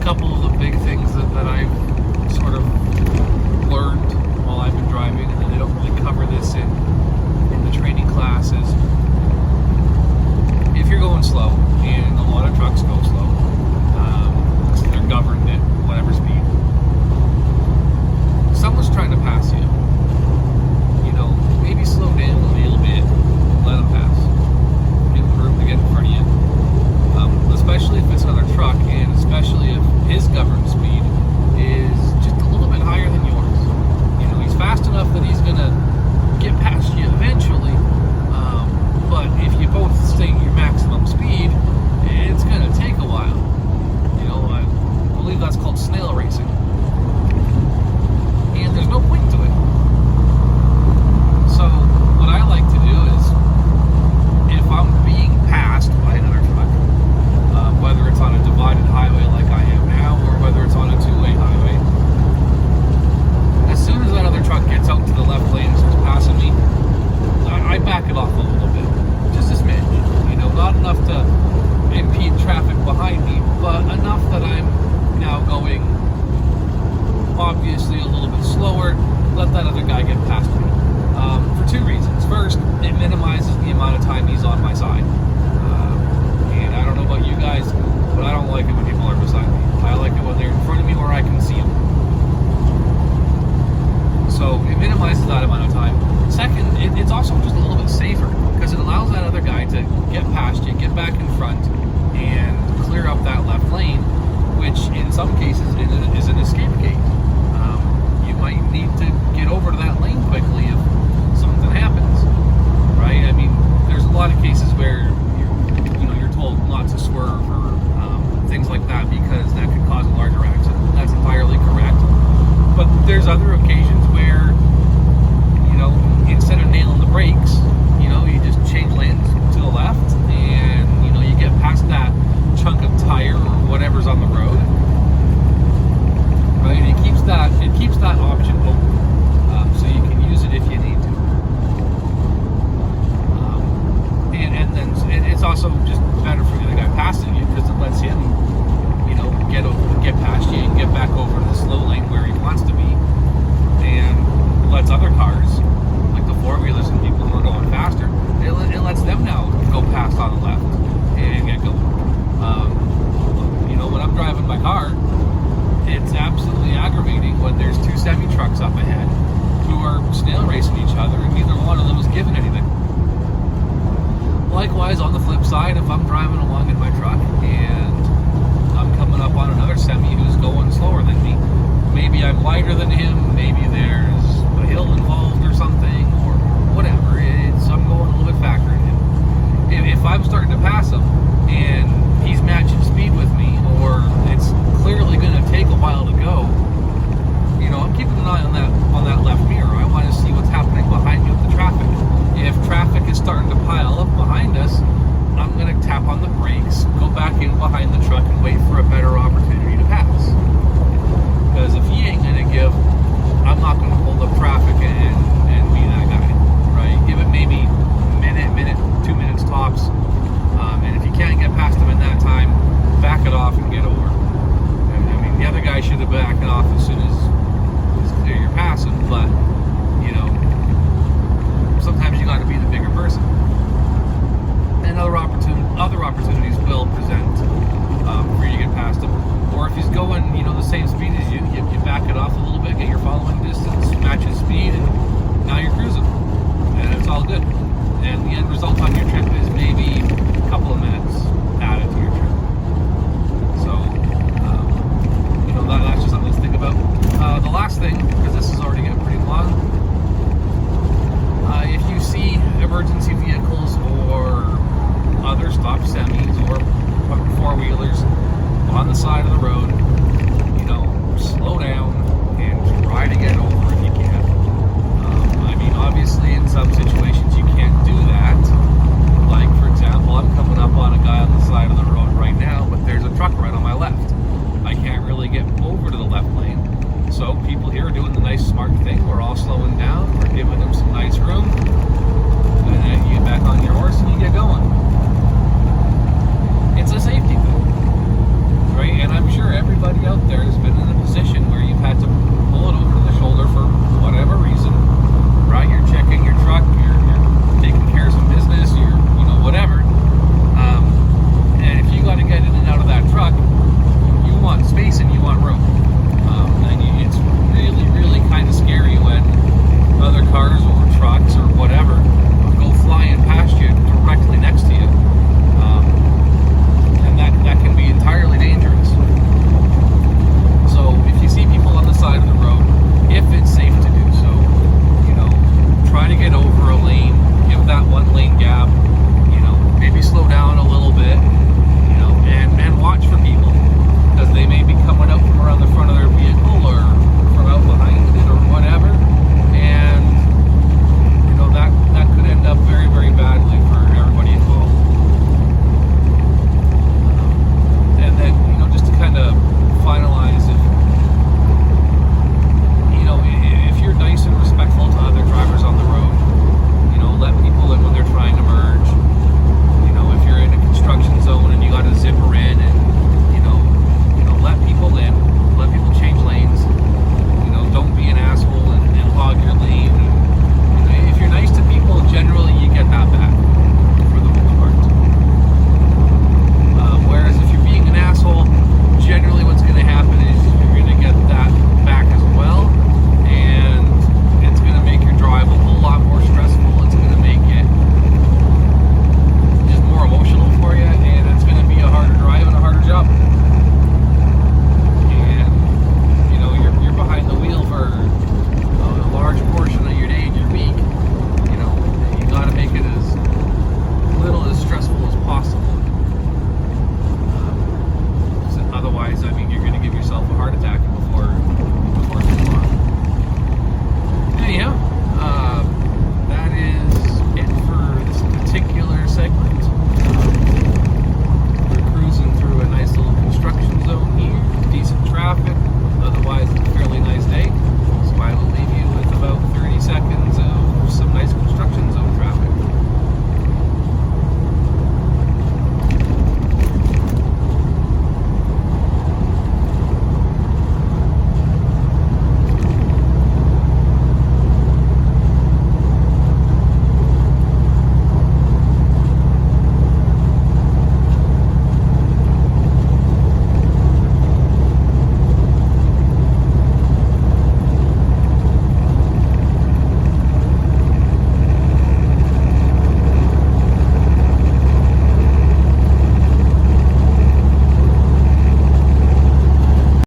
couple of the big things that I've sort of learned while I've been driving, and they don't really cover this in the training classes. If you're going slow, and a lot of trucks go slow, so they're governed at whatever speed, someone's trying to pass you. Maybe slow down a little bit, let them pass. Give them room to get in front of you. Especially if it's another truck, and especially if his governed speed is just a little bit higher than yours. He's fast enough that he's going to get past you eventually, but if you both stay at your maximum speed, it's going to take a while. I believe that's called snail racing. And there's no point to it. So what I like to do is, if I'm being passed by another truck, whether it's on a divided highway like I am now, or whether it's on a two-way highway, as soon as that other truck gets out to the left lane and starts passing me, I back it off a little bit, just a smidge. Not enough to impede traffic behind me, but enough that I'm now going obviously a little bit slower. Let that other guy get past me. For two reasons. First, it minimizes the amount of time he's on my side. And I don't know about you guys, but I don't like it when people are beside me. I like it when they're in front of me where I can see them. So it minimizes that amount of time. Second, it's also just a little bit safer, because it allows that other guy to get past you, get back in front, and clear up that left lane, which in some cases is an escape gate. You might need to get over to that lane quickly if something happens, right? I mean, there's a lot of cases where you're told not to swerve or things like that, because that could cause a larger accident. That's entirely correct. But there's other occasions where, instead of nailing the brakes, you just change lanes to the left, and you get past that chunk of tire or whatever's on the road, right? It keeps that option open, so you can use it if you need to. And then it's also just better for the other guy passing you, because it lets him, get past you and get back over to the slow lane where he wants to be, and it lets other cars, like the four-wheelers and people who are going faster, it lets them now go past on the left and get going. When I'm driving my car, it's absolutely aggravating when there's two semi-trucks up ahead who are snail racing each other, and neither one of them is giving anything. Likewise, on the flip side, if I'm driving along in my truck and I'm coming up on another semi who's going slower than me, maybe I'm lighter than him, maybe there's a hill involved or something, or whatever, I'm going a little bit faster than him. If I'm starting to pass him and he's matching speed with me, or it's clearly going to take a while to go, I'm keeping an eye on that left mirror. I want to see what's happening behind me with the traffic. If traffic is starting to pile up behind us, I'm going to tap on the brakes, go back in behind the truck, and wait for a better opportunity to pass. Because if he ain't going to give, I'm not going to hold up traffic and be that guy, right? Give it maybe a minute, 2 minutes tops. And if you can't get past him in that time, back it off and get over. I mean, the other guy should have backed off as soon as it's clear you're passing, but, sometimes you got to be the bigger person. And other opportunities will present for you to get past him. Or if he's going, the same speed as you back it off a little bit, get your following distance, match his speed, and now you're cruising. And it's all good. And the end result on your trip is maybe a couple of minutes added to your trip. So, that's just something to think about. The last thing, because this is already getting pretty long, if you see emergency vehicles or other stop semis or four-wheelers on the side of the road, slow down and try to get over if you can. Obviously in some situations you can't do that. Like, for example, I'm coming up on a guy on the side of the road right now, but there's a truck right on my left. I can't really get over to the left lane. So people here are doing the nice smart thing. We're all slowing down. We're giving them some nice room. And then you get back on your horse and you get going. It's a safety thing, right? And